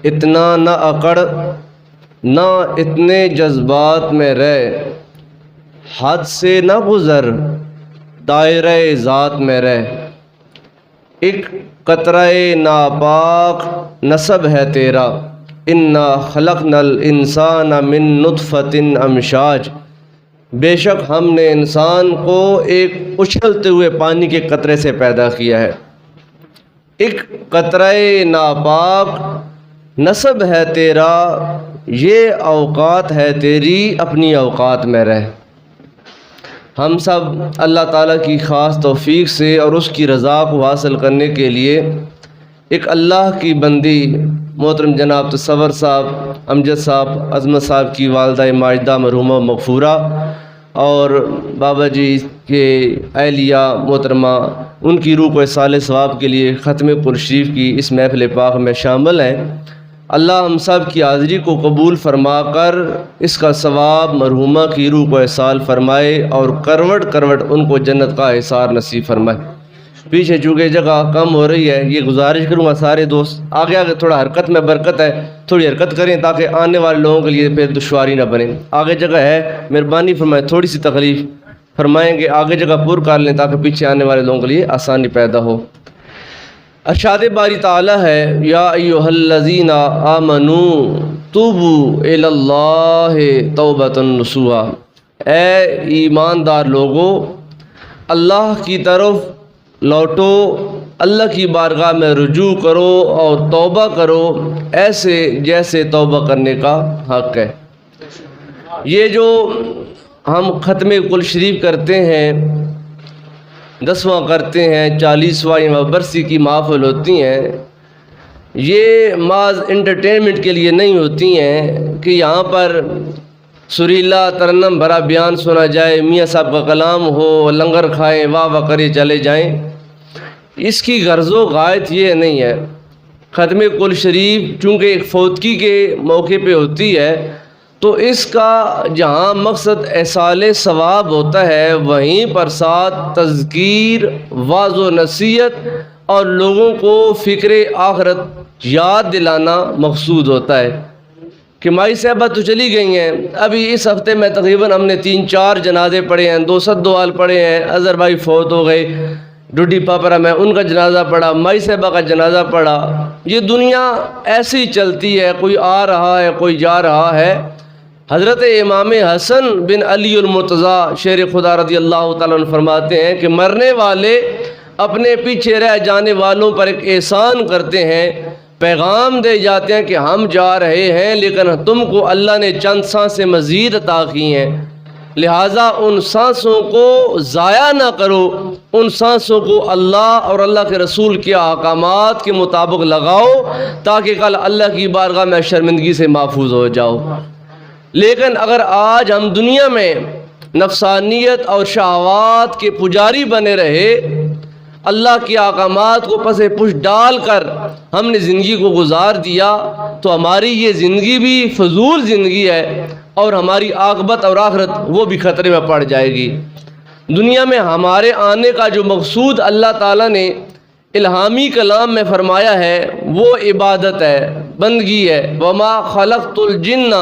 اتنا نہ اکڑ نہ اتنے جذبات میں رہ، حد سے نہ گزر دائرہ ذات میں رہ۔ ایک قطرہ ناپاک نسب ہے تیرا، انا خلقنا الانسان من نطفۃ امشاج، بے شک ہم نے انسان کو ایک اچھلتے ہوئے پانی کے قطرے سے پیدا کیا ہے۔ ایک قطرہ ناپاک نسب ہے تیرا، یہ اوقات ہے تیری، اپنی اوقات میں رہ۔ ہم سب اللہ تعالیٰ کی خاص توفیق سے اور اس کی رضا کو حاصل کرنے کے لیے ایک اللہ کی بندی محترم جناب تصور صاحب، امجد صاحب، عظمت صاحب کی والدہ ماجدہ مرحومہ مغفورہ اور بابا جی کے اہلیہ محترمہ، ان کی روح کو اصالِ ثواب کے لیے ختم قرآن شریف کی اس محفل پاک میں شامل ہیں۔ اللہ ہم سب کی حاضری کو قبول فرما کر اس کا ثواب مرحومہ کی روح کو احصال فرمائے اور کروٹ کروٹ ان کو جنت کا احصار نصیب فرمائے۔ پیچھے چونکہ جگہ کم ہو رہی ہے، یہ گزارش کروں گا سارے دوست آگے آگے تھوڑا حرکت میں برکت ہے، تھوڑی حرکت کریں تاکہ آنے والے لوگوں کے لیے پھر دشواری نہ بنے۔ آگے جگہ ہے، مہربانی فرمائیں تھوڑی سی تکلیف فرمائیں گے، آگے جگہ پر کر لیں تاکہ پیچھے آنے والے لوگوں کے لیے آسانی پیدا ہو۔ ارشاد باری تعالیٰ ہے، یا ایھا الذین آمنوا توبوا الی اللہ توبۃ نصوحا، اے ایماندار لوگو اللہ کی طرف لوٹو، اللہ کی بارگاہ میں رجوع کرو اور توبہ کرو ایسے جیسے توبہ کرنے کا حق ہے۔ یہ جو ہم ختم قرآن شریف کرتے ہیں، 10واں کرتے ہیں، 40واں برسی کی محافل ہوتی ہیں، یہ محض انٹرٹینمنٹ کے لیے نہیں ہوتی ہیں کہ یہاں پر سریلا ترنم بھرا بیان سنا جائے، میاں صاحب کا کلام ہو، لنگر کھائیں، واہ واہ کرے چلے جائیں۔ اس کی غرض و غایت یہ نہیں ہے۔ ختم قرآن شریف چونکہ ایک فوتگی کے موقع پہ ہوتی ہے تو اس کا جہاں مقصد احصال ثواب ہوتا ہے، وہیں پر ساتھ تذکیر، واعظ و نصیحت اور لوگوں کو فکر آخرت یاد دلانا مقصود ہوتا ہے۔ کہ مائی صاحبہ تو چلی گئی ہیں، ابھی اس ہفتے میں تقریباً ہم نے 3-4 جنازے پڑھے ہیں، 2 سدوال پڑھے ہیں، اظہر بھائی فوت ہو گئے، ڈوڈی پاپرا میں ان کا جنازہ پڑھا، مائی صاحبہ کا جنازہ پڑھا۔ یہ دنیا ایسی ہی چلتی ہے، کوئی آ رہا ہے کوئی جا رہا ہے۔ حضرت امام حسن بن علی المرتضیٰ شیر خدا رضی اللہ تعالیٰ عنہ فرماتے ہیں کہ مرنے والے اپنے پیچھے رہ جانے والوں پر ایک احسان کرتے ہیں، پیغام دے جاتے ہیں کہ ہم جا رہے ہیں لیکن تم کو اللہ نے چند سانسیں مزید عطا کی ہیں، لہٰذا ان سانسوں کو ضائع نہ کرو، ان سانسوں کو اللہ اور اللہ کے رسول کے احکامات کے مطابق لگاؤ تاکہ کل اللہ کی بارگاہ میں شرمندگی سے محفوظ ہو جاؤ۔ لیکن اگر آج ہم دنیا میں نفسانیت اور شہوات کے پجاری بنے رہے، اللہ کے احکامات کو پس پش ڈال کر ہم نے زندگی کو گزار دیا تو ہماری یہ زندگی بھی فضول زندگی ہے اور ہماری عاقبت اور آخرت وہ بھی خطرے میں پڑ جائے گی۔ دنیا میں ہمارے آنے کا جو مقصود اللہ تعالیٰ نے الہامی کلام میں فرمایا ہے وہ عبادت ہے، بندگی ہے۔ وما خلقت الجن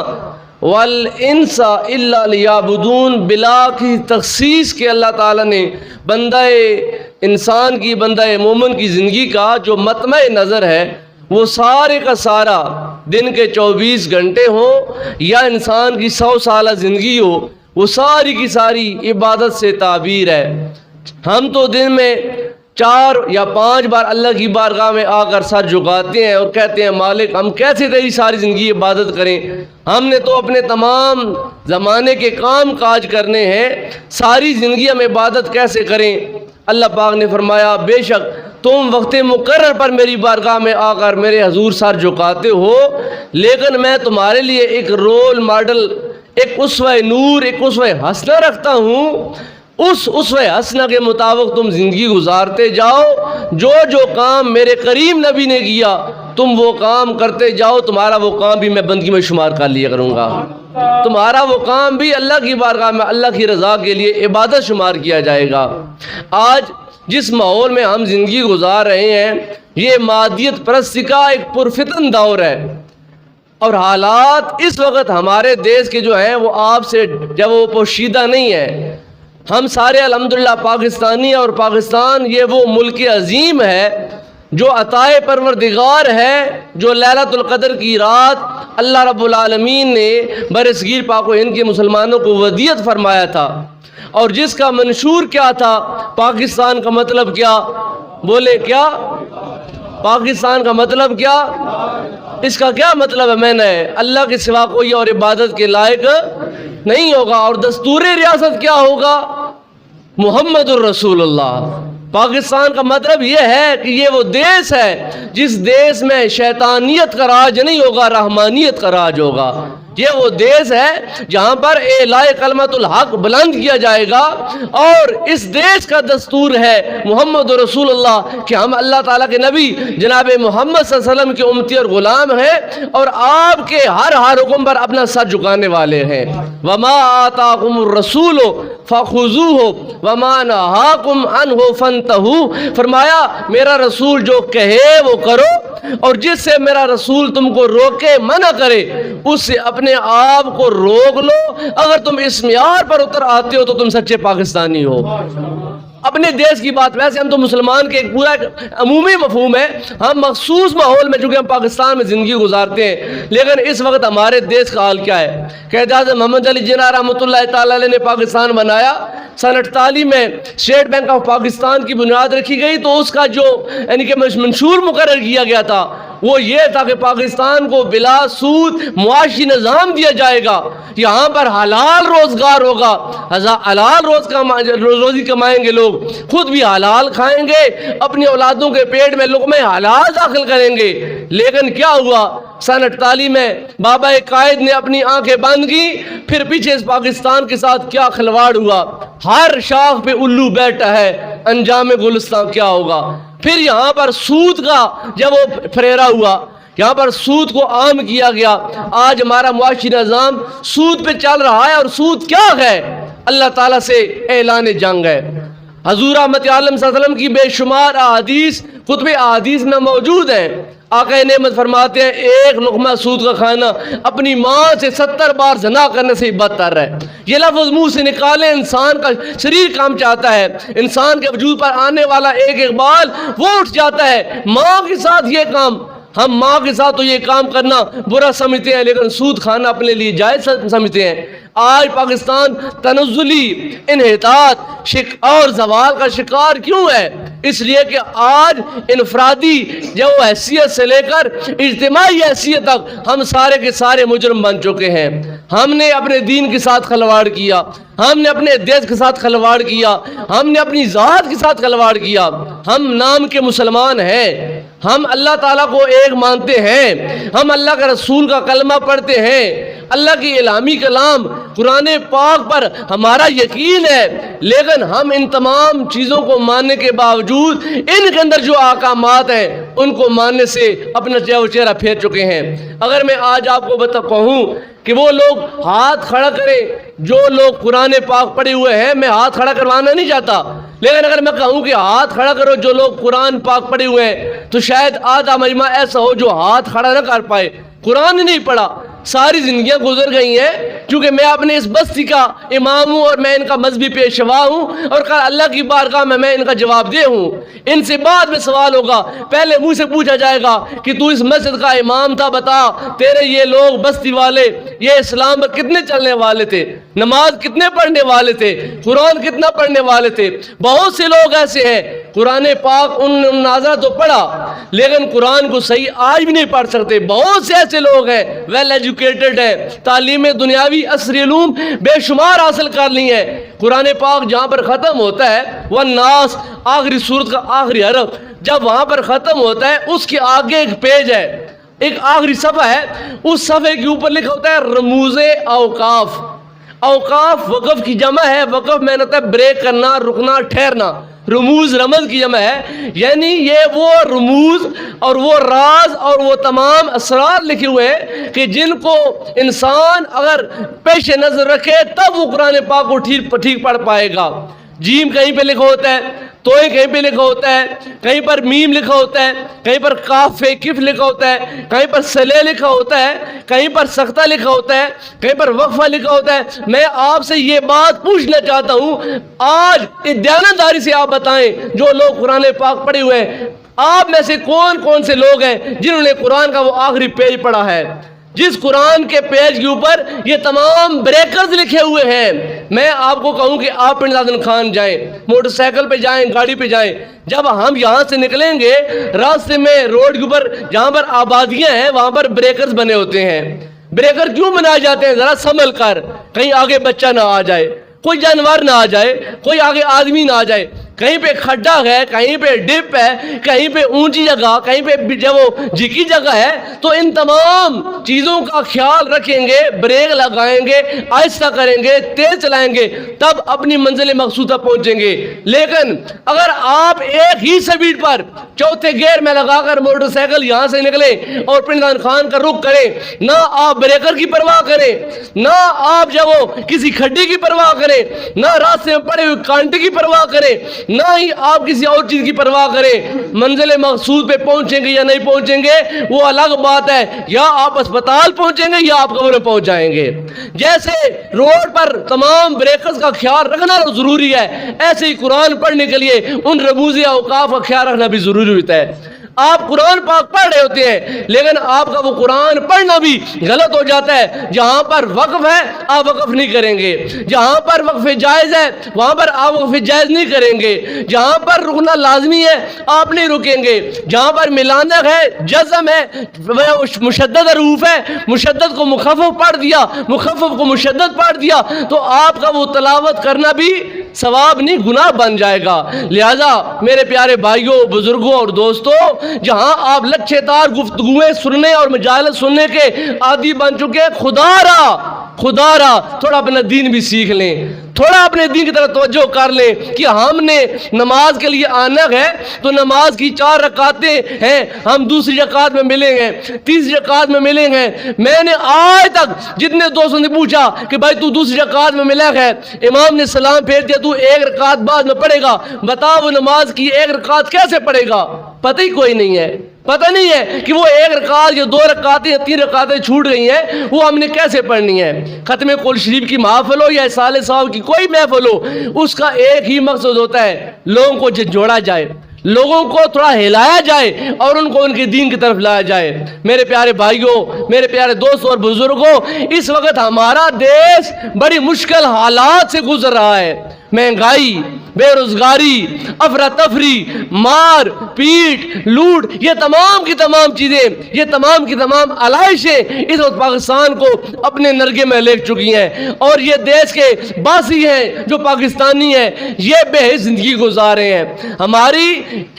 والانس الا لیعبدون، بلا کی تخصیص کے اللہ تعالیٰ نے بندہ انسان کی، بندہ مومن کی زندگی کا جو مطمع نظر ہے وہ سارے کا سارا دن کے 24 گھنٹے ہوں یا انسان کی 100 سالہ زندگی ہو، وہ ساری کی ساری عبادت سے تعبیر ہے۔ ہم تو دن میں 4 یا 5 بار اللہ کی بارگاہ میں آ کر سر جھکاتے ہیں اور کہتے ہیں مالک ہم کیسے تیری ساری زندگی عبادت کریں، ہم نے تو اپنے تمام زمانے کے کام کاج کرنے ہیں، ساری زندگی ہم عبادت کیسے کریں؟ اللہ پاک نے فرمایا بے شک تم وقت مقرر پر میری بارگاہ میں آ کر میرے حضور سر جھکاتے ہو، لیکن میں تمہارے لیے ایک رول ماڈل، ایک اسوہ نور، ایک اسوہ حسنہ رکھتا ہوں، اس اسوہ حسنہ کے مطابق تم زندگی گزارتے جاؤ، جو جو کام میرے کریم نبی نے کیا تم وہ کام کرتے جاؤ، تمہارا وہ کام بھی میں بندگی میں شمار کر لیا کروں گا، تمہارا وہ کام بھی اللہ کی بارگاہ میں اللہ کی رضا کے لیے عبادت شمار کیا جائے گا۔ آج جس ماحول میں ہم زندگی گزار رہے ہیں یہ مادیت پرستی کا ایک پرفتن دور ہے، اور حالات اس وقت ہمارے دیش کے جو ہیں وہ آپ سے جب وہ پوشیدہ نہیں ہے. ہم سارے الحمدللہ پاکستانی ہیں، اور پاکستان یہ وہ ملک عظیم ہے جو عطائے پروردگار ہے، جو لیلۃ القدر کی رات اللہ رب العالمین نے برصغیر پاک و ہند کے مسلمانوں کو ودیعت فرمایا تھا، اور جس کا منشور کیا تھا؟ پاکستان کا مطلب کیا؟ بولے کیا؟ پاکستان کا مطلب کیا؟ اس کا کیا مطلب ہے؟ میں نے اللہ کے سوا کوئی اور عبادت کے لائق نہیں ہوگا. اور دستور ریاست کیا ہوگا؟ محمد الرسول اللہ. پاکستان کا مطلب یہ ہے کہ یہ وہ دیش ہے جس دیش میں شیطانیت کا راج نہیں ہوگا، رحمانیت کا راج ہوگا. یہ وہ دیش ہے جہاں پر اعلاء کلمت الحق بلند کیا جائے گا، اور اس دیش کا دستور ہے محمد رسول اللہ کہ ہم اللہ تعالیٰ کے نبی جناب محمد صلی اللہ علیہ وسلم کے امتی اور غلام ہیں، اور آپ کے ہر حکم پر اپنا سر جھکانے والے ہیں. وما آتاکم الرسول فخذوہ وما نہاکم عنہ فانتہوا. فرمایا میرا رسول جو کہے وہ کرو، اور جس سے میرا رسول تم کو روکے منع کرے اس سے اپنے آپ کو روک لو. اگر تم اس معیار پر اتر آتے ہو تو تم سچے پاکستانی ہو. اپنے دیش کی بات، ویسے ہم تو مسلمان کے ایک پورا عمومی مفہوم ہے، ہم مخصوص ماحول میں چونکہ ہم پاکستان میں زندگی گزارتے ہیں، لیکن اس وقت ہمارے دیش کا حال کیا ہے؟ قائد اعظم محمد علی جناح رحمۃ اللہ تعالی علیہ نے پاکستان بنایا. سن 48 میں اسٹیٹ بینک آف پاکستان کی بنیاد رکھی گئی، تو اس کا جو یعنی کہ منشور مقرر کیا گیا تھا وہ یہ تھا کہ پاکستان کو بلا سود معاشی نظام دیا جائے گا، یہاں پر حلال روزگار ہوگا، حلال روزی کمائیں گے، لوگ خود بھی حلال کھائیں گے، اپنی اولادوں کے پیٹ میں لقمے حلال داخل کریں گے. لیکن کیا ہوا؟ سن 48 میں بابا قائد نے اپنی آنکھیں بند کی، پھر پیچھے اس پاکستان کے ساتھ کیا کھلواڑ ہوا. ہر شاخ پہ الو بیٹھا ہے، انجام گلستان کیا ہوگا. پھر یہاں پر سود کا جب وہ پھریرا ہوا، یہاں پر سود کو عام کیا گیا. آج ہمارا معاشی نظام سود پہ چل رہا ہے، اور سود کیا ہے؟ اللہ تعالیٰ سے اعلان جنگ ہے. حضور احمد عالم صلی اللہ علیہ وسلم کی بے شمار احادیث کتب احادیث میں موجود ہیں. آقا نعمت فرماتے ہیں ایک لقمہ سود کا کھانا اپنی ماں سے 70 بار زنا کرنے سے بدتر ہے. یہ لفظ منہ سے نکالے، انسان کا شریر کام چاہتا ہے، انسان کے وجود پر آنے والا ایک بال وہ اٹھ جاتا ہے. ماں کے ساتھ یہ کام، ہم ماں کے ساتھ تو یہ کام کرنا برا سمجھتے ہیں، لیکن سود کھانا اپنے لیے جائز سمجھتے ہیں. آج پاکستان تنزلی، انحطاط اور زوال کا شکار کیوں ہے؟ اس لیے کہ آج انفرادی جو حیثیت سے لے کر اجتماعی حیثیت تک ہم سارے کے سارے مجرم بن چکے ہیں. ہم نے اپنے دین کے ساتھ کھلواڑ کیا، ہم نے اپنے دیش کے ساتھ کھلواڑ کیا، ہم نے اپنی ذات کے ساتھ کھلواڑ کیا. ہم نام کے مسلمان ہیں، ہم اللہ تعالیٰ کو ایک مانتے ہیں، ہم اللہ کے رسول کا کلمہ پڑھتے ہیں، اللہ کی الہامی کلام قرآن پاک پر ہمارا یقین ہے، لیکن ہم ان تمام چیزوں کو ماننے کے باوجود ان کے اندر جو احکامات ہیں ان کو ماننے سے اپنا چہرہ پھیر چکے ہیں. اگر میں آج آپ کو کہوں کہ وہ لوگ ہاتھ کھڑا کریں جو لوگ قرآن پاک پڑھے ہوئے ہیں، میں ہاتھ کھڑا کروانا نہیں چاہتا، لیکن اگر میں کہوں کہ ہاتھ کھڑا کرو جو لوگ قرآن پاک پڑھے ہوئے ہیں، تو شاید آدھا مجمع ایسا ہو جو ہاتھ کھڑا نہ کر پائے. قرآن نہیں پڑھا، ساری زندگیاں گزر گئی ہیں، چونکہ میں اپنے اس بستی کا امام ہوں اور میں ان کا مذہبی پیشوا ہوں، اور اللہ کی بارگاہ میں ان کا جواب دہ ہوں. ان سے بعد میں سوال ہوگا، پہلے مجھ سے پوچھا جائے گا کہ تو اس مسجد کا امام تھا، بتا تیرے یہ لوگ بستی والے یہ اسلام پر کتنے چلنے والے تھے، نماز کتنے پڑھنے والے تھے، قرآن کتنا پڑھنے والے تھے. بہت سے لوگ ایسے ہیں قرآن پاک ان ناظرہ تو پڑھا لیکن قرآن کو صحیح آج بھی نہیں پڑھ سکتے. بہت سے ایسے لوگ ہیں ویل ایجوکیٹڈ ہے، تعلیم دنیاوی عصری علوم بے شمار حاصل کر لی ہیں. قرآن پاک جہاں پر ختم ہوتا ہے والناس، آخری سورت کا آخری حرف جب وہاں پر ختم ہوتا ہے اس کے آگے ایک پیج ہے، ایک آخری صفحہ ہے، اس صفحے کے اوپر لکھا ہوتا ہے رموز اوقاف. اوقاف وقف کی جمع ہے، وقف میں ہوتا ہے بریک کرنا، رکنا، ٹھہرنا. رموز رمز کی جمع ہے، یعنی یہ وہ رموز اور وہ راز اور وہ تمام اسرار لکھے ہوئے ہیں کہ جن کو انسان اگر پیش نظر رکھے تب وہ قرآن پاک کو ٹھیک پڑھ پائے گا. جیم کہیں پہ لکھا ہوتا ہے، توئے کہیں پہ لکھا ہوتا ہے، کہیں پر میم لکھا ہوتا ہے، کہیں پر کاف کف لکھا ہوتا ہے، کہیں پر سلے لکھا ہوتا ہے، کہیں پر سختہ لکھا ہوتا ہے، کہیں پر وقفہ لکھا ہوتا ہے۔ میں آپ سے یہ بات پوچھنا چاہتا ہوں، آج دیانتداری سے آپ بتائیں، جو لوگ قرآن پاک پڑھے ہوئے ہیں، آپ میں سے کون کون سے لوگ ہیں جنہوں نے قرآن کا وہ آخری پیج پڑھا ہے، جس قرآن کے پیج کے اوپر یہ تمام بریکرز لکھے ہوئے ہیں؟ میں آپ کو کہوں کہ آپ پنڈ زادن خان جائیں، موٹر سائیکل پہ جائیں، گاڑی پہ جائیں، جب ہم یہاں سے نکلیں گے راستے میں روڈ کے اوپر جہاں پر آبادیاں ہیں وہاں پر بریکرز بنے ہوتے ہیں۔ بریکر کیوں بنائے جاتے ہیں؟ ذرا سنبھل کر، کہیں آگے بچہ نہ آ جائے، کوئی جانور نہ آ جائے، کوئی آگے آدمی نہ آ جائے، کہیں پہ کھڈا ہے، کہیں پہ ڈپ ہے، کہیں پہ اونچی جگہ، کہیں پہ جب وہ جھکی جگہ ہے، تو ان تمام چیزوں کا خیال رکھیں گے، بریک لگائیں گے، آہستہ کریں گے، تیز چلائیں گے، تب اپنی منزل مقصودہ پہنچیں گے۔ لیکن اگر آپ ایک ہی سپیڈ پر چوتھے گیئر میں لگا کر موٹر سائیکل یہاں سے نکلیں اور پنڈ زادن خان کا رخ کریں، نہ آپ بریکر کی پرواہ کریں، نہ آپ جب وہ کسی کھڈی کی پرواہ کریں، نہ راستے میں پڑے ہوئے کانٹے کی پرواہ کریں، نہ ہی آپ کسی اور چیز کی پرواہ کریں، منزل مقصود پہ پہنچیں گے یا نہیں پہنچیں گے وہ الگ بات ہے۔ یا آپ اسپتال پہنچیں گے یا آپ قبر میں پہنچ جائیں گے۔ جیسے روڈ پر تمام بریکرز کا خیال رکھنا ضروری ہے، ایسے ہی قرآن پڑھنے کے لیے ان رموزی اوقاف کا خیال رکھنا بھی ضروری ہوتا ہے۔ آپ قرآن پاک پڑھ رہے ہوتے ہیں لیکن آپ کا وہ قرآن پڑھنا بھی غلط ہو جاتا ہے۔ جہاں پر وقف ہے آپ وقف نہیں کریں گے، جہاں پر وقف جائز ہے وہاں پر آپ وقف جائز نہیں کریں گے، جہاں پر رکنا لازمی ہے آپ نہیں رکیں گے، جہاں پر ملانہ ہے، جزم ہے، مشدد حروف ہے، مشدد کو مخفف پڑھ دیا، مخفف کو مشدد پڑھ دیا، تو آپ کا وہ تلاوت کرنا بھی ثواب نہیں گناہ بن جائے گا۔ لہذا میرے پیارے بھائیوں، بزرگوں اور دوستوں، جہاں آپ لچھے دار گفتگویں سننے اور مجالس سننے کے عادی بن چکے ہیں، خدا را تھوڑا اپنا دین بھی سیکھ لیں، تھوڑا اپنے دین کی طرف توجہ کر لیں کہ ہم نے نماز کے لیے آنا ہے تو نماز کی 4 رکعتیں ہیں، ہم دوسری رکعت میں ملیں گے، تیسری رکعت میں ملیں گے۔ میں نے آج تک جتنے دوستوں نے پوچھا کہ بھائی تو دوسری رکعت میں ملا ہے، امام نے سلام پھیر دیا، تو 1 رکعت بعد میں پڑھے گا، بتا وہ نماز کی 1 رکعت کیسے پڑھے گا؟ پتہ ہی کوئی نہیں ہے، پتہ نہیں ہے کہ وہ 1 رکعت یا 2 رکعتیں یا 3 رکعتیں چھوٹ گئی ہیں، وہ ہم نے کیسے پڑھنی ہے۔ ختم قرآن شریف کی محفل ہو یا اسال صاحب کی کوئی محفل ہو، اس کا ایک ہی مقصد ہوتا ہے، لوگوں کو جوڑا جائے، لوگوں کو تھوڑا ہلایا جائے اور ان کو ان کے دین کی طرف لایا جائے۔ میرے پیارے بھائیوں، میرے پیارے دوستوں اور بزرگوں، اس وقت ہمارا دیش بڑی مشکل حالات سے گزر رہا ہے۔ مہنگائی، بے روزگاری، افراتفری، مار پیٹ، لوٹ، یہ تمام کی تمام چیزیں، یہ تمام کی تمام علائشیں اس وقت پاکستان کو اپنے نرگے میں لے چکی ہیں، اور یہ دیش کے باسی ہیں جو پاکستانی ہیں، یہ بے حس زندگی گزار رہے ہیں۔ ہماری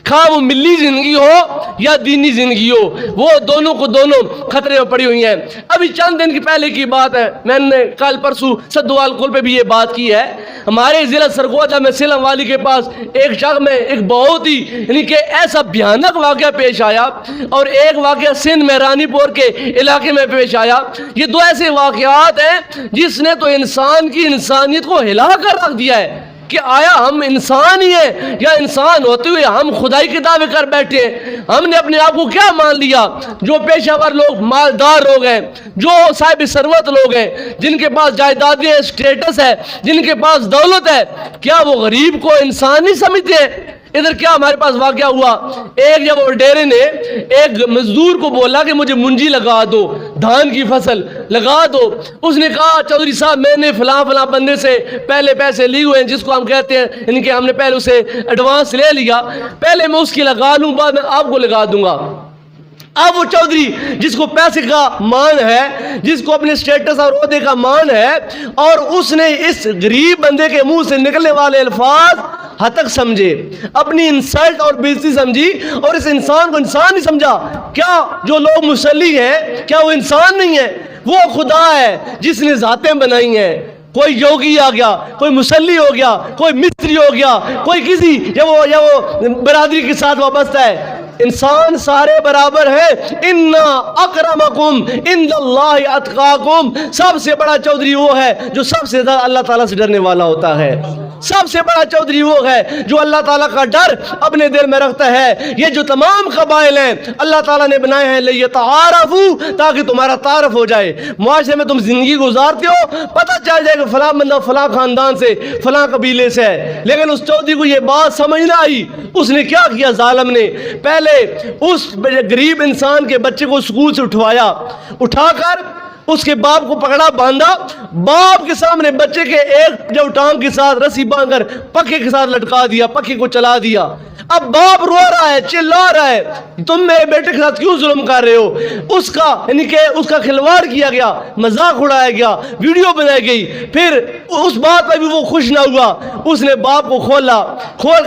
خواہ وہ ملی زندگی ہو یا دینی زندگی ہو، وہ دونوں کو دونوں خطرے میں پڑی ہوئی ہیں۔ ابھی چند دن کی پہلے کی بات ہے، میں نے کل پرسوں سدوال کل پہ بھی یہ بات کی ہے۔ ہمارے ضلع سرگوجا میں سلم والی کے پاس ایک شخص میں ایک بہت ہی یعنی کہ ایسا بھیانک واقعہ پیش آیا، اور ایک واقعہ سندھ میں رانی پور کے علاقے میں پیش آیا۔ یہ 2 ایسے واقعات ہیں جس نے تو انسان کی انسانیت کو ہلا کر رکھ دیا ہے کہ آیا ہم انسان ہی ہیں یا انسان ہوتے ہوئے ہم خدائی کے دعوے کر بیٹھے ہیں۔ ہم نے اپنے آپ کو کیا مان لیا؟ جو پیشہ ور لوگ، مالدار لوگ ہیں، جو صاحب ثروت لوگ ہیں، جن کے پاس جائیدادیں ہیں، اسٹیٹس ہے، جن کے پاس دولت ہے، کیا وہ غریب کو انسان نہیں سمجھتے ہیں؟ ادھر کیا ہمارے پاس واقعہ ہوا، ایک جب ڈیرے نے ایک مزدور کو بولا کہ مجھے منجی لگا دو، دھان کی فصل لگا دو۔ اس نے کہا چودھری صاحب میں نے فلاں فلاں بندے سے پہلے پیسے لیے ہوئے ہیں، جس کو ہم کہتے ہیں ان کے ہم نے پہلے اسے ایڈوانس لے لیا، پہلے میں اس کی لگا لوں بعد میں آپ کو لگا دوں گا۔ اب وہ چودھری جس کو پیسے کا مان ہے، جس کو اپنے سٹیٹس اور عہدے کا مان ہے، اور اس نے اس غریب بندے کے منہ سے نکلنے والے الفاظ ہتک سمجھے، اپنی انسلٹ اور بےعزتی سمجھی، اور اس انسان کو انسان نہیں سمجھا۔ کیا جو لوگ مسلی ہیں کیا وہ انسان نہیں ہے؟ وہ خدا ہے جس نے ذاتیں بنائی ہیں۔ کوئی یوگی آ گیا، کوئی مسلی ہو گیا، کوئی مستری ہو گیا، کوئی کسی یا وہ برادری کے ساتھ وابستہ ہے۔ انسان سارے برابر ہیں، اِنَّا أَكْرَمَكُمْ عِنْدَ اللَّهِ أَتْقَاكُمْ، سب سے بڑا چودھری وہ ہے جو سب سے زیادہ اللہ تعالیٰ سے ڈرنے والا ہوتا ہے۔ سب سے بڑا چودھری وہ ہے جو اللہ تعالیٰ کا ڈر اپنے دل میں رکھتا ہے۔ یہ جو تمام قبائل ہیں اللہ تعالیٰ نے بنائے ہیں لِيَتَعَارَفُوا، تاکہ تمہارا تعارف ہو جائے۔ معاشرے میں تم زندگی گزارتے ہو، پتہ چل جائے کہ فلاں بندہ فلاں خاندان سے فلاں قبیلے سے ہے، لیکن اس چودھری کو یہ بات سمجھ نہ آئی۔ اس نے کیا کیا ظالم نے؟ پہلے اس غریب انسان کے بچے کو اسکول سے اٹھا کر اس کے باپ کو پکڑا، باندھا، باپ کے سامنے بچے کے ایک جو ٹانگ کے ساتھ رسی باندھ کر پکے کے ساتھ لٹکا دیا، پکے کو چلا دیا۔ اب باپ رو رہا ہے، چلا رہا ہے، تم میرے بیٹے کے ساتھ کیوں ظلم کر رہے ہو؟ اس کا یعنی کہ اس کا کھلواڑ کیا گیا، مذاق اڑایا گیا، ویڈیو بنائی گئی۔ پھر اس بات پہ بھی وہ خوش نہ ہوا، اس نے باپ کو کھول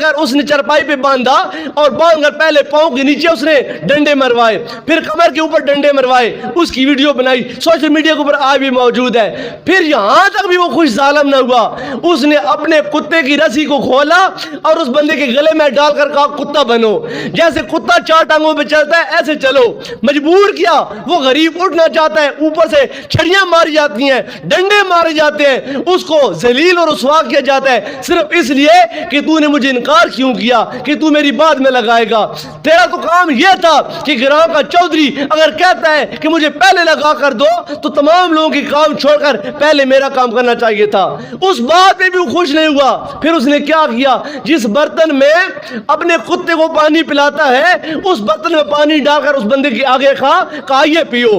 کر اس نے چرپائی پہ باندھا، اور باندھ کر پہلے پاؤں کے نیچے اس نے ڈنڈے مروائے، پھر کمر کے اوپر ڈنڈے مروائے، اس کی ویڈیو بنائی، سوشل میڈیا کے اوپر آج بھی موجود ہے۔ پھر یہاں تک بھی وہ خوش ظالم نہ ہوا، اس نے اپنے کتے کی رسی کو کھولا اور اس بندے کے گلے میں ڈال کر کہا کتا بنو، جیسے کتا چار ٹانگوں پہ چلتا ہے ایسے چلو۔ مجبور کیا، وہ غریب اٹھنا چاہتا ہے، اوپر سے چھڑیاں ماری جاتی ہیں، ڈنڈے مارے جاتے ہیں، اس کو ذلیل اور رسوا کیا جاتا ہے، صرف اس لیے کہ تو نے مجھے انکار کیوں کیا کہ تو میری بات میں لگائے گا۔ تیرا تو کام یہ تھا کہ گراں کا چودھری اگر کہتا ہے کہ مجھے پہلے لگا کر دو تو تمام لوگوں کی کام چھوڑ کر پہلے میرا کام کرنا چاہیے تھا۔ اس بات پہ بھی وہ خوش نہیں ہوا۔ پھر اس نے کیا کیا؟ جس برتن میں اپنے کتے کو پانی پلاتا ہے اس برتن میں پانی ڈال کر اس بندے کے آگے کہا یہ پیو۔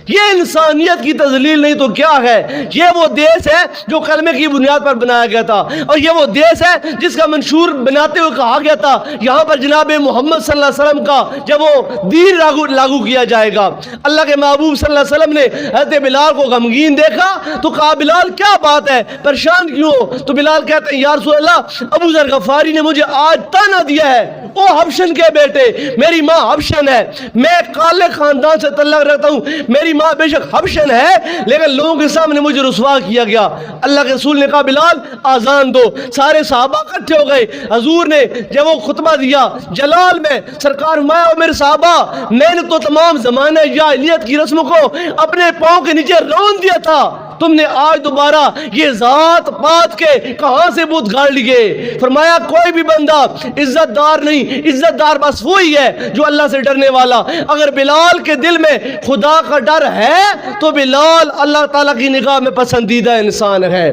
یہ انسانیت کی تذلیل نہیں تو کیا ہے؟ یہ وہ دیش ہے جو کلمے کی بنیاد پر بنایا گیا تھا، اور یہ وہ دیش ہے جس کا منشور بناتے ہوئے کہا گیا تھا یہاں پر جناب محمد صلی اللہ علیہ وسلم کا جب وہ دین لاگو کیا جائے گا۔ اللہ کے محبوب صلی اللہ علیہ وسلم نے حضرت بلال کو غمگین دیکھا تو کہا بلال کیا بات ہے، پریشان کیوں ہو؟ تو بلال کہتے ہیں یا رسول اللہ، ابو ذر غفاری نے مجھے آج طعنہ دیا ہے، او حبشن کے بیٹے، میری ماں حبشن ہے، میں کالے خاندان سے تعلق رکھتا ہوں، میری ماں بے شک حبشن ہے، لیکن لوگوں کے سامنے مجھے رسوا کیا گیا۔ اللہ کے رسول نے کہا بلال آزان دو۔ سارے صحابہ اکٹھے ہو گئے، حضور نے جب وہ خطبہ دیا جلال میں، سرکار فرمایا او میرے صحابہ، میں نے تو تمام زمانہ جاہلیت کی رسموں کو اپنے پاؤں کے نیچے رون دیا تھا، تم نے آج دوبارہ یہ ذات پات کے کہاں سے بت گاڑ لیے؟ فرمایا کوئی بھی بندہ عزت دار نہیں، عزت دار بس وہی ہے جو اللہ سے ڈرنے والا۔ اگر بلال کے دل میں خدا کا ڈر ہے تو بلال اللہ تعالیٰ کی نگاہ میں پسندیدہ انسان ہے۔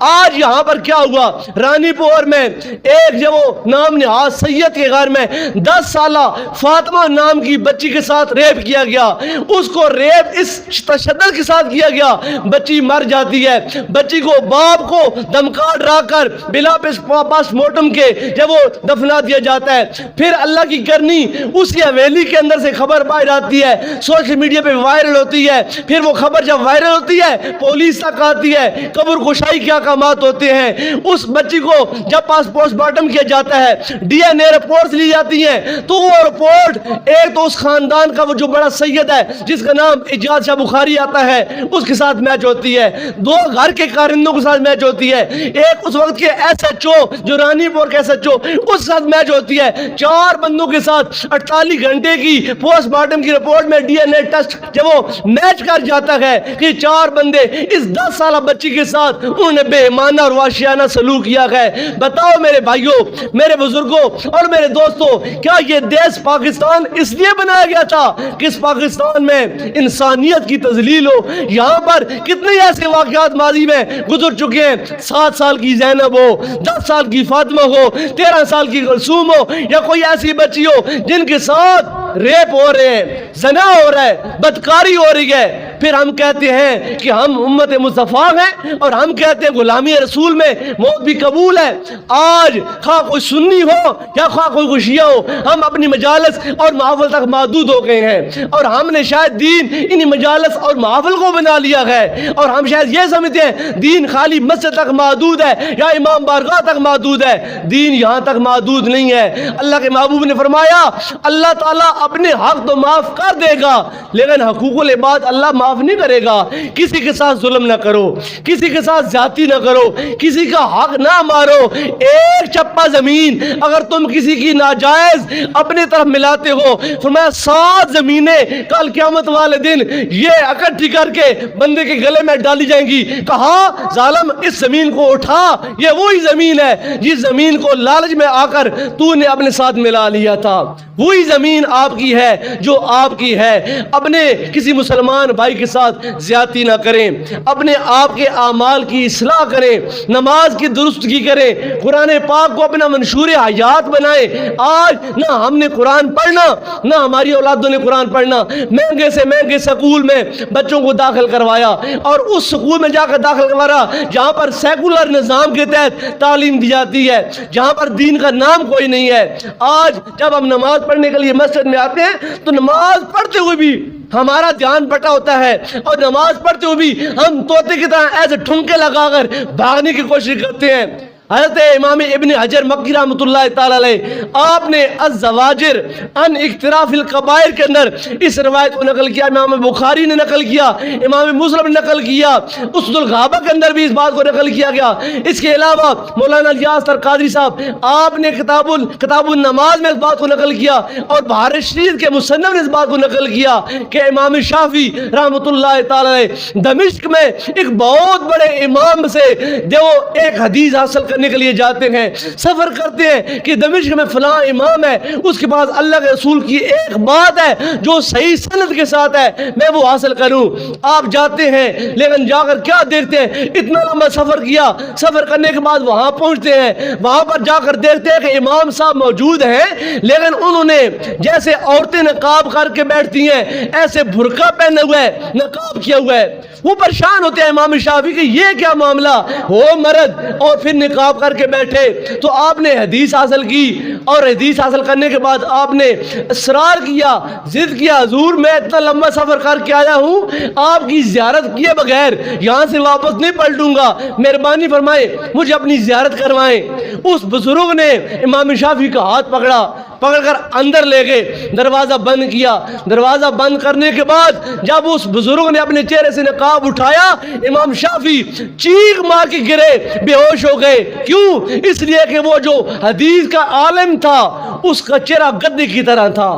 آج یہاں پر کیا ہوا؟ رانی پور میں ایک جو نام نہاد سید کے گھر میں 10 سالہ فاطمہ نام کی بچی کے ساتھ ریپ کیا گیا۔ اس کو ریپ اس تشدد کے ساتھ کیا گیا، بچی مر جاتی ہے۔ بچی کو باپ کو دمکا ڈرا کر بلا پاس موٹم کے جب وہ دفنا دیا جاتا ہے، پھر اللہ کی کرنی اس کی حویلی کے اندر سے خبر باہر آتی ہے، سوشل میڈیا پہ وائرل ہوتی ہے۔ پھر وہ خبر جب وائرل ہوتی ہے پولیس تک آتی ہے، قبر کشائی کیا کامات ہوتے ہیں۔ اس بچی کو جب پوسٹ مارٹم کیا جاتا ہے، ڈی این اے رپورٹس لی جاتی ہیں، تو وہ رپورٹ ایک تو اس خاندان کا وہ جو بڑا سید ہے جس کا نام اجاز شاہ بخاری آتا ہے اس کے ساتھ میچ ہوتی ہے، دو گھر کے کارندوں کے ساتھ میچ ہوتی ہے، ایک اس وقت کے ایس ایچ او جو رانی پور کے ایس ایچ او اس ساتھ میچ ہوتی ہے، 4 بندوں کے ساتھ 48 گھنٹے کی پوسٹ مارٹم کی رپورٹ میں ڈی این اے ٹیسٹ جب وہ میچ کر جاتا ہے کہ 4 بندے اس 10 سالہ بچی کے ساتھ انہوں نے بے ایمانہ اور وحشیانہ سلوک کیا ہے۔ بتاؤ میرے بھائیوں، میرے بزرگوں اور میرے دوستوں، کیا یہ دیش پاکستان اس لیے بنایا گیا تھا کہ اس پاکستان میں انسانیت کی تذلیل ہو؟ یہاں پر کتنے ایسے واقعات ماضی میں گزر چکے ہیں، 7 سال کی زینب ہو، 10 سال کی فاطمہ ہو، 13 سال کی کلثوم ہو، یا کوئی ایسی بچی ہو جن کے ساتھ ریپ ہو رہے ہیں، زنا ہو رہا ہے، بدکاری ہو رہی ہے، پھر ہم کہتے ہیں کہ ہم امت مصطفیٰ ہیں اور ہم کہتے ہیں غلامی رسول میں موت بھی قبول ہے۔ آج خواہ کوئی سنی ہو یا خواہ کوئی شیعہ ہو، ہم اپنی مجالس اور محافل تک محدود ہو گئے ہیں، اور ہم نے شاید دین انہی مجالس اور محافل کو بنا لیا ہے، اور ہم شاید یہ سمجھتے ہیں دین خالی مسجد تک محدود ہے یا امام بارگاہ تک محدود ہے۔ دین یہاں تک محدود نہیں ہے۔ اللہ کے محبوب نے فرمایا اللہ تعالیٰ اپنے حق تو معاف کر دے گا، لیکن حقوق العباد اللہ معاف معاف نہیں کرے گا. کسی کے ساتھ ظلم نہ کرو, کسی کے ساتھ زیادتی نہ کرو, کسی کا حق نہ مارو. ایک چپا زمین اگر تم کسی کی ناجائز اپنی طرف ملاتے ہو, فرمایا 7 زمینیں کل قیامت والے دن یہ اکٹھی کر کے بندے کے گلے میں ڈالی جائیں گی. کہا ظالم اس زمین کو اٹھا, یہ وہی زمین ہے جس زمین کو لالچ میں آ کر تو نے اپنے ساتھ ملا لیا تھا. وہی زمین آپ کی ہے جو آپ کی ہے. اپنے کسی مسلمان بھائی کے ساتھ زیادتی نہ کریں, اپنے آپ کے اعمال کی اصلاح کریں, نماز کی درستگی کریں, قرآن پاک کو اپنا منشور حیات بنائیں. آج نہ ہم نے قرآن پڑھنا نہ ہماری اولادوں نے قرآن پڑھنا. مہنگے سے مہنگے سکول میں بچوں کو داخل کروایا اور اس سکول میں جا کر داخل کروایا جہاں پر سیکولر نظام کے تحت تعلیم دی جاتی ہے, جہاں پر دین کا نام کوئی نہیں ہے. آج جب ہم نماز پڑھنے کے لیے مسجد میں آتے ہیں تو نماز پڑھتے ہوئے بھی ہمارا دھیان بٹا ہوتا ہے, اور نماز پڑھتے ہوئے بھی ہم طوطے کی طرح ایسے ٹھمکے لگا کر بھاگنے کی کوشش کرتے ہیں. حضرت امام ابن حجر مکی رحمۃ اللہ تعالی علیہ آپ نے الزواجر عن اقتراف القبائر کے اندر اس روایت کو نقل کیا. امام بخاری نے نقل کیا, امام مسلم نے نقل کیا, اسد الغابہ کے اندر بھی اس بات کو نقل کیا گیا. اس کے علاوہ مولانا الیاس قادری صاحب آپ نے کتاب النماز میں اس بات کو نقل کیا, اور بہار شریف کے مصنف نے اس بات کو نقل کیا کہ امام شافعی رحمۃ اللہ تعالی علیہ دمشق میں ایک بہت بڑے امام سے جو ایک حدیث حاصل کرنے کے لیے جاتے ہیں, سفر کرتے ہیں کہ دمشق میں فلاں امام ہے, اس کے پاس اللہ کے رسول کی ایک بات ہے جو صحیح سند کے ساتھ ہے, میں وہ حاصل کروں. آپ جاتے ہیں لیکن جا کر کیا دیکھتے ہیں, اتنا لمبا سفر کیا, سفر کرنے کے بعد وہاں پہنچتے ہیں, وہاں پر جا کر دیکھتے ہیں کہ امام صاحب موجود ہیں لیکن انہوں نے جیسے عورتیں نقاب کر کے بیٹھتی ہیں ایسے برقع پہنے ہوئے ہے, نقاب کیا ہوا ہے. وہ پریشان ہوتے ہیں امام شافعی کہ یہ کیا معاملہ, ہو مرد اور پھر نقاب کر کے بیٹھے. تو آپ نے حدیث حاصل کی, اور حدیث حاصل کرنے کے بعد آپ نے اصرار کیا, ضد کیا, حضور میں اتنا لمبا سفر کر کے آیا ہوں, آپ کی زیارت کیے بغیر یہاں سے واپس نہیں پلٹوں گا, مہربانی فرمائے مجھے اپنی زیارت کروائیں. اس بزرگ نے امام شافعی کا ہاتھ پکڑ کر اندر لے گئے, دروازہ بند کیا. دروازہ بند کرنے کے بعد جب اس بزرگ نے اپنے چہرے سے نقاب اٹھایا, امام شافعی چیخ مار کے گرے, بے ہوش ہو گئے. کیوں؟ اس لیے کہ وہ جو حدیث کا عالم تھا اس کا چہرہ گدے کی طرح تھا,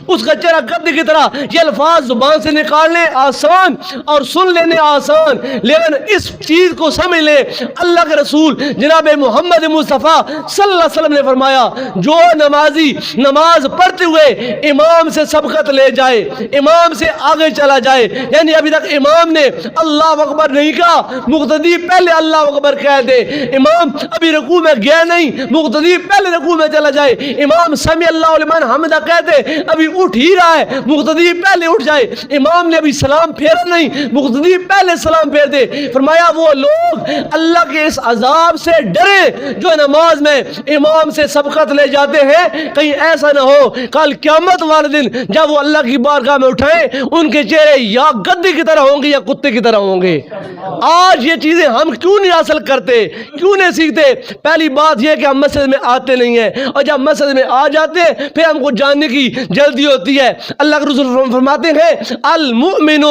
اس کا چہرہ گدے کی طرح. یہ الفاظ زبان سے نکالنے آسان اور سن لینے آسان, لیکن اس چیز کو سمجھ لے اللہ کے رسول جناب محمد مصطفیٰ صلی اللہ علیہ وسلم نے فرمایا جو نمازی نماز پڑھتے ہوئے امام سے سبقت لے جائے, امام سے آگے چلا جائے, یعنی ابھی تک امام نے اللہ اکبر نہیں کہا, مقتدی پہلے اللہ اکبر کہہ دے. امام ابھی رکوع میں گیا نہیں, مقتدی پہلے رکوع میں چلا جائے. امام سمی اللہ لمن حمدہ کہہ دے, ابھی اٹھ ہی رہا ہے, مقتدی پہلے اٹھ جائے. امام نے ابھی سلام پھیرا نہیں, مقتدی پہلے سلام پھیر دے. فرمایا وہ لوگ اللہ کے اس عذاب سے ڈرے جو نماز میں امام سے سبقت لے جاتے ہیں, کہیں ایسا نہ ہو کل قیامت والے دن جب وہ اللہ کی بارگاہ میں اٹھائیں ان کے چہرے یا گدے کی طرح ہوں گے یا کتے کی طرح ہوں گے. آج یہ چیزیں ہم کیوں نہیں حاصل کرتے, کیوں نہیں سیکھتے؟ پہلی بات یہ کہ ہم مسجد میں آتے نہیں ہیں, اور جب مسجد میں آ جاتے ہیں پھر ہم کو جاننے کی جلدی ہوتی ہے. اللہ کے رسول فرماتے ہیں المؤمن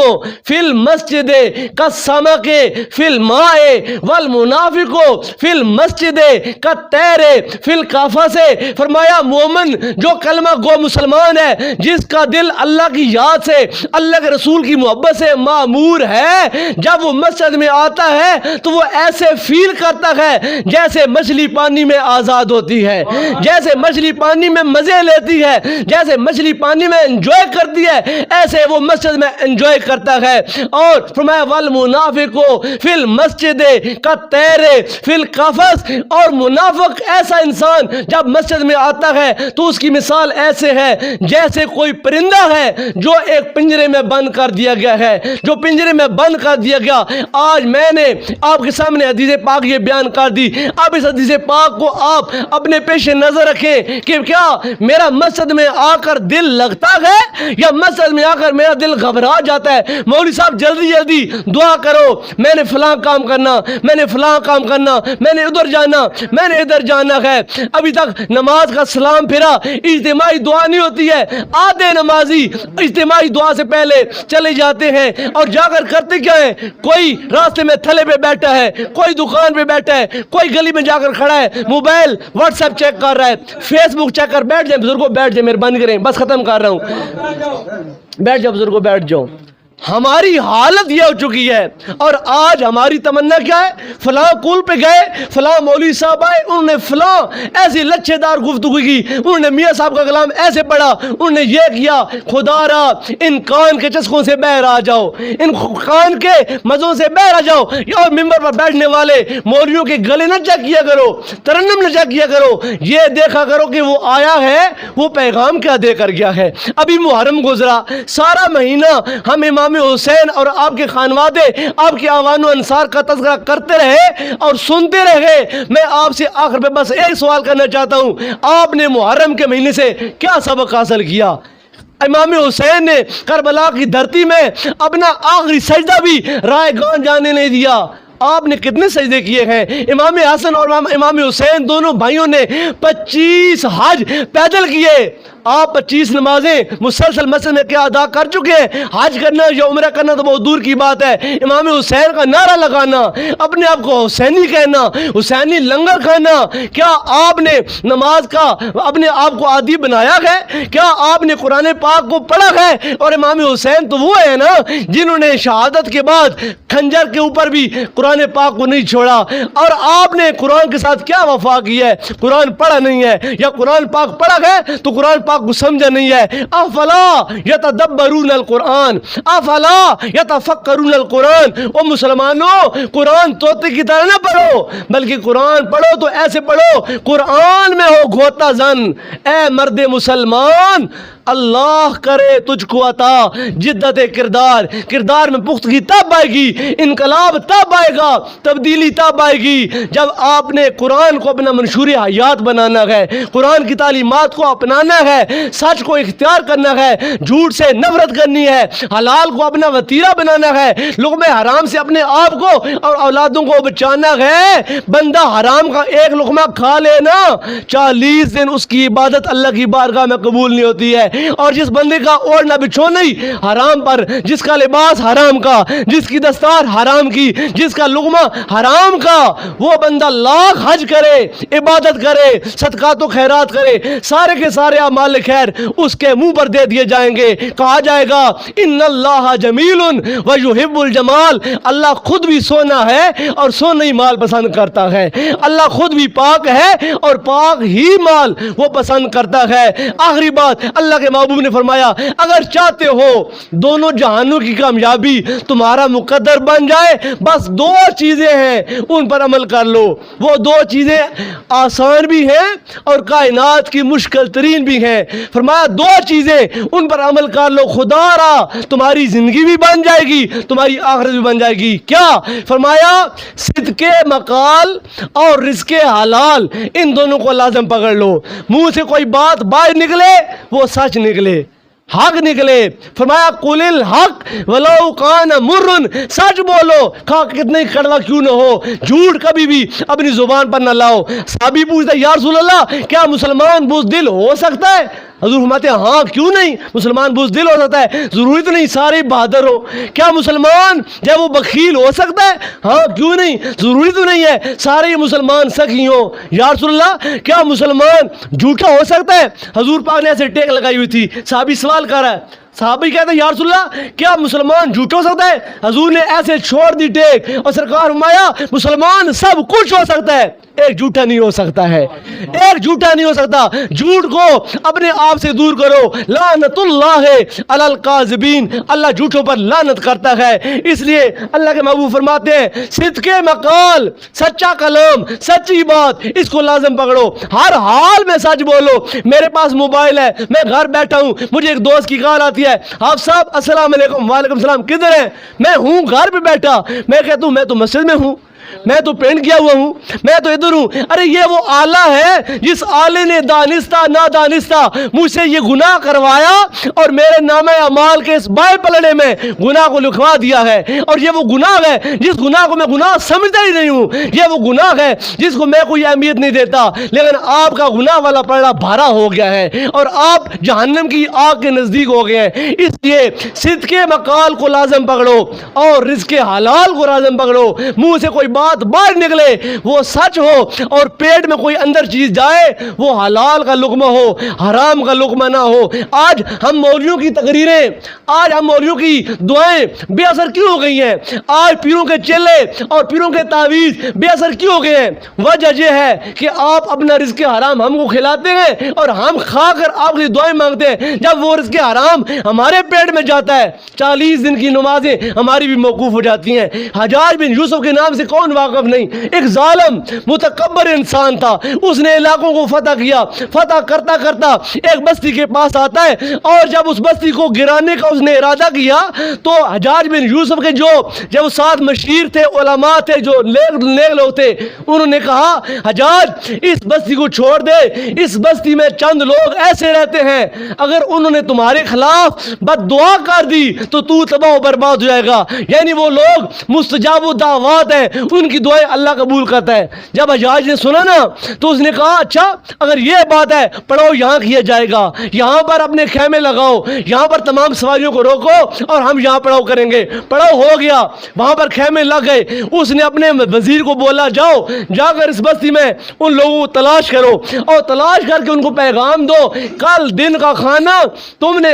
فی المسجد کالسمک فی الماء والمنافق فی المسجد کالطیر فی القفص. فرمایا مومن جو کلمہ گو مسلمان ہے, جس کا دل اللہ کی یاد سے اللہ کے رسول کی محبت سے معمور ہے, جب وہ مسجد میں آتا ہے تو وہ ایسے فیل کرتا ہے جیسے مچھلی پانی میں آزاد ہوتی ہے, جیسے مچھلی پانی میں مزے لیتی ہے, جیسے مچھلی پانی میں انجوائے کرتی ہے, ایسے وہ مسجد میں انجوائے کرتا ہے. اور فرمایا والمنافق فی المسجد کالطیر فی القفص. اور منافق ایسا انسان جب مسجد میں آتا ہے تو اس کی مثال ایسے ہے جیسے کوئی پرندہ ہے جو ایک پنجرے میں بند کر دیا گیا ہے, جو پنجرے میں بند کر دیا گیا. آج میں نے آپ کے سامنے حدیث پاک یہ بیان کر دی, اب اس حدیث پاک کو آپ اپنے پیش نظر رکھیں کہ کیا میرا مسجد میں آ کر دل لگتا ہے یا مسجد میں آ کر میرا دل گھبرا جاتا ہے، مولوی صاحب جلدی جلدی دعا کرو، میں نے فلاں کام کرنا، میں نے فلاں کام کرنا، میں نے ادھر جانا، میں نے ادھر جانا ہے، ابھی تک نماز کا سلام پھرا، اجتماعی دعا نہیں ہوتی ہے۔ آدھے نمازی اجتماعی دعا سے پہلے چلے جاتے ہیں اور جا کر کرتے کیا ہے، کوئی راستے میں تھلے پہ بیٹھا ہے، کوئی دکان پہ بیٹھا ہے، کوئی گلی میں جا کر کھڑا ہے، موبائل واٹس ایپ چیک کر رہا ہے، فیس بک چیک کر۔ بیٹھ جائیں بزرگوں، بیٹھ جائیں، مہربانی کریں، بس ختم کر رہا ہوں، بیٹھ جاؤ بزرگوں، بیٹھ جاؤ۔ ہماری حالت یہ ہو چکی ہے، اور آج ہماری تمنا کیا ہے، فلاں کول پہ گئے، فلاں مولوی صاحب آئے، انہوں نے فلاں ایسی لچھے دار گفتگو کی، انہوں نے میاں صاحب کا کلام ایسے پڑھا، انہوں نے یہ کیا۔ خدا را ان کان کے چسکوں سے باہر آ جاؤ، ان کان کے مزوں سے باہر آ جاؤ، اور ممبر پر بیٹھنے والے مولویوں کے گلے نہ چیک کیا کرو، ترنم نہ چیک کیا کرو، یہ دیکھا کرو کہ وہ آیا ہے وہ پیغام کیا دے کر گیا ہے۔ ابھی محرم گزرا، سارا مہینہ ہم امام حسین اور آپ کے خانوادے، آپ کے آوان و انصار کا تذکرہ کرتے رہے اور سنتے رہے۔ میں آپ سے آخر پہ بس ایک سوال کرنا چاہتا ہوں، آپ نے محرم کے مہینے سے کیا سبق حاصل کیا؟ امام حسین نے کربلا کی دھرتی میں اپنا آخری سجدہ بھی رائے گان جانے نہیں دیا۔ آپ نے کتنے سجدے کیے ہیں؟ امام حسن اور امام حسین دونوں بھائیوں نے 25 حج پیدل کیے۔ آپ 25 نمازیں مسلسل مسجد میں کیا ادا کر چکے ہیں؟ حج کرنا یا عمرہ کرنا تو بہت دور کی بات ہے۔ امام حسین کا نعرہ لگانا، اپنے آپ کو حسینی کہنا، حسینی لنگر کھانا، کیا آپ نے نماز کا اپنے آپ کو عادی بنایا ہے؟ کیا آپ نے قرآن پاک کو پڑھا ہے؟ اور امام حسین تو وہ ہے نا جنہوں نے شہادت کے بعد خنجر کے اوپر بھی قرآن پاک کو نہیں چھوڑا۔ اور آپ نے قرآن کے ساتھ کیا وفا کی ہے؟ قرآن پڑھا نہیں ہے، یا قرآن پاک پڑھا ہے تو قرآن پاک کو سمجھا نہیں ہے۔ افلا یتدبرون القرآن افلا یتفکرون القرآن۔ او مسلمانوں، قرآن طوطے کی طرح نہ پڑھو، بلکہ قرآن پڑھو تو ایسے پڑھو قرآن میں ہو گھوتا زن۔ اے مرد مسلمان، اللہ کرے تجھ کو عطا جدت کردار، کردار میں پختگی تب آئے گی، انقلاب تب آئے گا، تبدیلی تب آئے گی جب آپ نے قرآن کو اپنا منشور حیات بنانا ہے، قرآن کی تعلیمات کو اپنانا ہے، سچ کو اختیار کرنا ہے، جھوٹ سے نفرت کرنی ہے، حلال کو اپنا وتیرہ بنانا ہے، لقمہ حرام سے اپنے آپ کو اور اولادوں کو بچانا ہے۔ بندہ حرام کا ایک لقمہ کھا لینا 40 دن اس کی عبادت اللہ کی بارگاہ میں قبول نہیں ہوتی ہے۔ اور جس بندے کا اوڑھنا بچھونا ہی حرام پر، جس کا لباس حرام کا، جس کی دستار حرام کی، جس کا لقمہ حرام کا، وہ بندہ لاکھ حج کرے، عبادت کرے، صدقات و خیرات کرے، سارے کے سارے اعمال خیر اس کے منہ پر دے دیے جائیں گے۔ کہا جائے گا ان اللہ جمیل ویحب الجمال، اللہ خود بھی سونا ہے اور سونا ہی مال پسند کرتا ہے۔ اللہ خود بھی پاک ہے اور پاک ہی مال وہ پسند کرتا ہے۔ آخری بات، اللہ کے محبوب نے فرمایا اگر چاہتے ہو دونوں جہانوں کی کامیابی تمہارا مقدر بن جائے، بس 2 چیزیں ہیں، ان پر عمل کر لو۔ وہ 2 چیزیں آسان بھی ہیں اور کائنات کی مشکل ترین بھی ہیں۔ فرمایا 2 چیزیں ان پر عمل کر لو، خدا را تمہاری زندگی بھی بن جائے گی، تمہاری آخرت بھی بن جائے گی۔ کیا فرمایا؟ صدق مقال اور رزق حلال، ان دونوں کو لازم پکڑ لو۔ منہ سے کوئی بات باہر نکلے وہ سچ نکلے، حق نکلے۔ فرمایا قل الحق ولو کان مر، سچ بولو کھا کتنے کڑوا کیوں نہ ہو، جھوٹ کبھی بھی اپنی زبان پر نہ لاؤ۔ صحابی پوچھتا ہے یا رسول اللہ کیا مسلمان بزدل ہو سکتا ہے؟ حضور فرماتے ہیں ہاں کیوں نہیں، مسلمان بزدل ہو سکتا ہے، ضروری تو نہیں سارے بہادر ہو۔ کیا مسلمان جب وہ بخیل ہو سکتا ہے؟ ہاں کیوں نہیں، ضروری تو نہیں ہے سارے مسلمان سخی ہوں۔ یا رسول اللہ کیا مسلمان جھوٹا ہو سکتا ہے؟ حضور پاک نے ایسے ٹیک لگائی ہوئی تھی، صحابی سوال کر رہا ہے، صحابی کہتے ہیں یا رسول اللہ کیا مسلمان جھوٹا ہو سکتا ہے؟ حضور نے ایسے چھوڑ دی ٹیک اور سرکار فرمایا مسلمان سب کچھ ہو سکتا ہے، ایک جھوٹا نہیں ہو سکتا ہے، ایک جھوٹا نہیں ہو سکتا۔ جھوٹ کو اپنے آپ سے دور کرو۔ لعنت اللہ علی الکاذبین، اللہ جھوٹوں پر لعنت کرتا ہے۔ اس لیے اللہ کے محبوب فرماتے ہیں صدق مقال، سچا کلام، سچی بات، اس کو لازم پکڑو، ہر حال میں سچ بولو۔ میرے پاس موبائل ہے، میں گھر بیٹھا ہوں، مجھے ایک دوست کی کال آتی ہے، آپ صاحب السلام علیکم، وعلیکم السلام، کدھر ہیں؟ میں ہوں گھر پہ بیٹھا۔ میں کہتا ہوں میں تو مسجد میں ہوں۔ میں تو پینٹ کیا ہوا ہوں, میں تو ادھر ہوں. ارے یہ وہ آلہ ہے جس آلے نے دانستہ نادانستہ مجھ سے یہ گناہ کروایا اور میرے نام اعمال کے اس بائیں پلڑے میں گناہ کو لکھوا دیا ہے. اور یہ وہ گناہ ہے جس گناہ کو میں گناہ سمجھتا ہی نہیں ہوں, یہ وہ گناہ ہے جس کو میں کوئی اہمیت نہیں دیتا, لیکن آپ کا گناہ والا پلڑا بھارا ہو گیا ہے اور آپ جہنم کی آگ کے نزدیک ہو گئے ہیں. اس لیے صدق مقال کو لازم پکڑو اور رزق حلال کو لازم پکڑو. منہ سے کوئی بات باہر نکلے وہ سچ ہو اور پیٹ میں کوئی اندر چیز جائے وہ حلال کا لقمہ ہو, حرام کا لقمہ نہ ہو. آج ہم مولویوں کی تقریریں, آج ہم مولویوں کی دعائیں بے اثر کیوں ہو گئی ہیں؟ آج پیروں کے چلے اور پیروں کے تعویذ بے اثر کیوں ہو گئے ہیں؟ وجہ یہ ہے کہ آپ اپنا رزق حرام ہم کو کھلاتے ہیں اور ہم کھا کر آپ کی دعائیں مانگتے ہیں. جب وہ رزق حرام ہمارے پیٹ میں جاتا ہے 40 دن کی نمازیں ہماری بھی موقوف ہو جاتی ہیں. حجاج بن یوسف کے نام سے کون واقف نہیں؟ ایک ظالم متکبر انسان تھا, اس نے علاقوں کو فتح کیا. فتح کرتا کرتا ایک بستی کے پاس آتا ہے اور جب اس بستی کو گرانے کا اس نے ارادہ کیا تو حجاج بن یوسف کے جب ساتھ مشیر تھے, علماء تھے, جو نیک لوگ تھے, انہوں نے کہا حجاج اس بستی کو چھوڑ دے, اس بستی میں چند لوگ ایسے رہتے ہیں اگر انہوں نے تمہارے خلاف بد دعا کر دی تو تو تباہ و برباد ہو جائے گا. یعنی وہ لوگ مستجاب الدعوات ہیں, ان کی دعائیں اللہ قبول کرتا ہے. جب حجاج نے سنا نا تو اس نے کہا اچھا اگر یہ بات ہے پڑھو یہاں کیا جائے گا, یہاں پر اپنے خیمے لگاؤ, یہاں پر تمام سواریوں کو روکو اور ہم یہاں پڑھو کریں گے. پڑھو ہو گیا, وہاں پر خیمے لگ گئے. اس نے اپنے وزیر کو بولا جاؤ جا کر اس بستی میں ان لوگوں کو تلاش کرو اور تلاش کر کے ان کو پیغام دو کل دن کا کھانا تم نے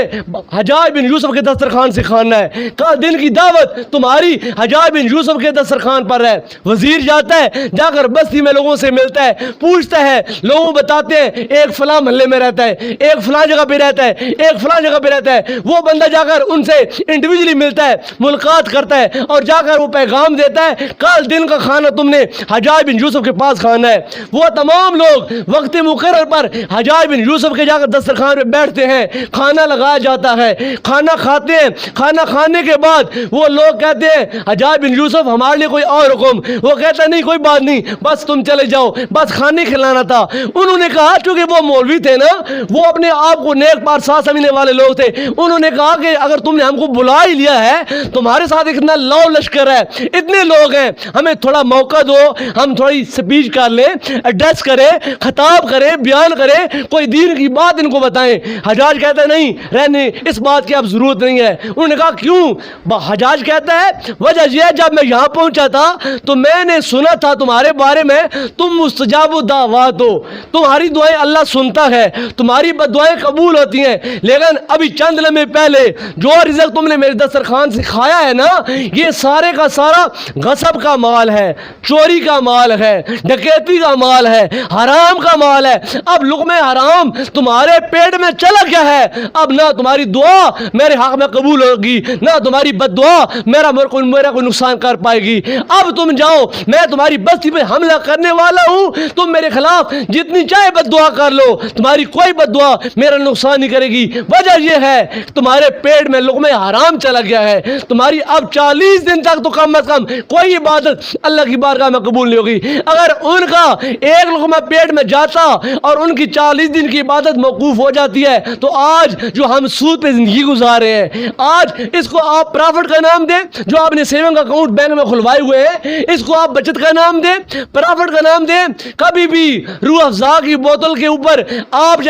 حجاج بن یوسف کے دسترخوان سے کھانا ہے, کل دن کی دعوت تمہاری حجاج بن یوسف کے دسترخوان پر ہے. وزیر جاتا ہے, جا کر بستی میں لوگوں سے ملتا ہے, پوچھتا ہے, لوگوں بتاتے ہیں ایک فلاں محلے میں رہتا ہے, ایک فلاں جگہ پہ رہتا ہے, ایک فلاں جگہ پہ رہتا ہے. وہ بندہ جا کر ان سے انڈیویجلی ملتا ہے, ملاقات کرتا ہے اور جا کر وہ پیغام دیتا ہے کل دن کا کھانا تم نے حجاج بن یوسف کے پاس کھانا ہے. وہ تمام لوگ وقت مقرر پر حجاج بن یوسف کے جا کر دسترخوان پہ بیٹھتے ہیں, کھانا لگایا جاتا ہے, کھانا کھاتے ہیں. کھانا کھانے کے بعد وہ لوگ کہتے ہیں حجاج بن یوسف ہمارے لیے کوئی اور حکم. وہ کہتا ہے نہیں کوئی بات نہیں, بس تم چلے جاؤ, بس کھانے کھلانا تھا. انہوں نے کہا چونکہ وہ مولوی تھے نا, وہ اپنے آپ کو نیک پار ساتھ سمجھنے والے لوگ تھے, انہوں نے کہا کہ اگر تم نے ہم کو بلا ہی لیا ہے, تمہارے ساتھ اتنا لو لشکر ہے, اتنے لوگ ہیں, ہمیں تھوڑا موقع دو, ہم تھوڑی سپیچ کر لیں, ایڈریس کریں, خطاب کریں, بیان کریں, کوئی دین کی بات ان کو بتائیں. حجاج کہتا ہے نہیں رہنے, اس بات کی اب ضرورت نہیں ہے. انہوں نے کہا کیوں؟ حجاج کہتا ہے وجہ یہ ہے جب میں یہاں پہنچا تھا تو میں نے سنا تھا تمہارے بارے میں تم مستجاب الدعوات ہو, تمہاری دعائیں اللہ سنتا ہے, تمہاری بد دعائیں قبول ہوتی ہیں, لیکن ابھی چند لمحے پہلے جو رزق تم نے میرے دسترخوان سے کھایا ہے نا, یہ سارے کا سارا غصب کا مال ہے, چوری کا مال ہے, ڈکیتی کا مال ہے, حرام کا مال ہے. اب لقمہ حرام تمہارے پیٹ میں چلا گیا ہے, اب نہ تمہاری دعا میرے حق میں قبول ہوگی, نہ تمہاری بد دعا میرا کوئی نقصان کر پائے گی. اب تم جاؤ, میں تمہاری بستی پہ حملہ کرنے والا ہوں, تم میرے خلاف جتنی چاہے بد دعا کر لو, تمہاری کوئی بد دعا میرا نقصان نہیں کرے گی. وجہ یہ ہے تمہارے پیٹ میں لقمہ حرام چلا گیا ہے, تمہاری اب 40 دن تک تو کم از کم کوئی عبادت اللہ کی بارگاہ میں قبول نہیں ہوگی. اگر ان کا ایک لقمہ پیٹ میں جاتا اور ان کی 40 دن کی عبادت موقوف ہو جاتی ہے تو آج جو ہم سود پہ زندگی گزار رہے ہیں, آج اس کو آپ پرافٹ کا نام دیں, جو آپ نے سیونگ اکاؤنٹ بینک میں کھلوائے ہوئے ہیں اس کو آپ بچت کا نام دیں, پرافٹ کا نام دیں. کبھی بھی روح افزا کی بوتل کے اوپر آپ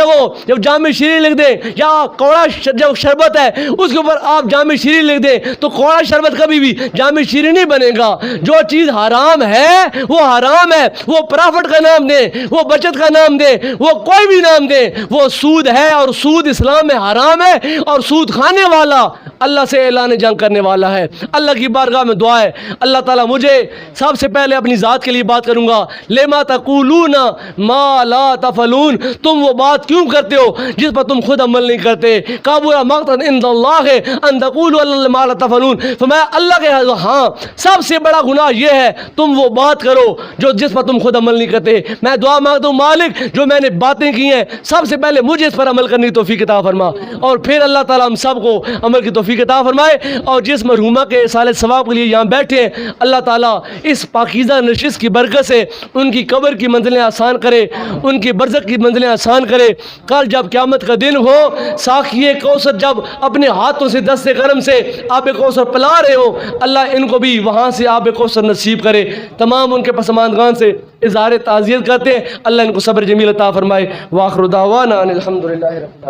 جب جامع شیریں لکھ دیں یا کوڑا جو شربت ہے اس کے اوپر آپ جامع شیریں لکھ دیں تو کوڑا شربت کبھی بھی جامع شیریں نہیں بنے گا. جو چیز حرام ہے وہ حرام ہے, وہ پرافٹ کا نام دیں, وہ بچت کا نام دیں, وہ کوئی بھی نام دیں, وہ سود ہے اور سود اسلام میں حرام ہے, اور سود کھانے والا اللہ سے اعلان جنگ کرنے والا ہے. اللہ کی بارگاہ میں دعا ہے اللہ تعالیٰ مجھے سب سے پہلے اپنی ذات کے لیے بات کروں گا, لما تقولون ما لا تفعلون, تم وہ بات کیوں کرتے ہو جس پر تم خود عمل نہیں کرتے. کبر مقتا عند اللہ ان تقولوا علی اللہ ما لا تفعلون, فرمایا اللہ کے ہاں سب سے بڑا گناہ یہ ہے تم وہ بات کرو جو جس پر تم خود عمل نہیں کرتے. میں دعا مانگتا ہوں مالک جو میں نے باتیں کی ہیں سب سے پہلے مجھے اس پر عمل کرنے کی توفیق عطا فرما, اور پھر اللہ تعالیٰ ہم سب کو عمل کی توفیق توفیق عطا فرمائے، اور جس مرحومہ کے اصالہ ثواب کے لیے یہاں بیٹھے ہیں اللہ تعالیٰ اس پاکیزہ نشست کی برکت سے ان کی قبر کی منزلیں آسان کرے، ان کی برزخ کی منزلیں آسان کرے۔ کل جب قیامت کا دن ہو، ساقی کوثر جب اپنے ہاتھوں سے دست کرم سے آب کوثر پلا رہے ہو، اللہ ان کو بھی وہاں سے آب کوثر نصیب کرے۔ تمام ان کے پسماندگان سے اظہار تعزیت کرتے ہیں، اللہ ان کو صبر جمیل عطا فرمائے۔ وآخر دعوانا ان الحمدللہ رب العالمین۔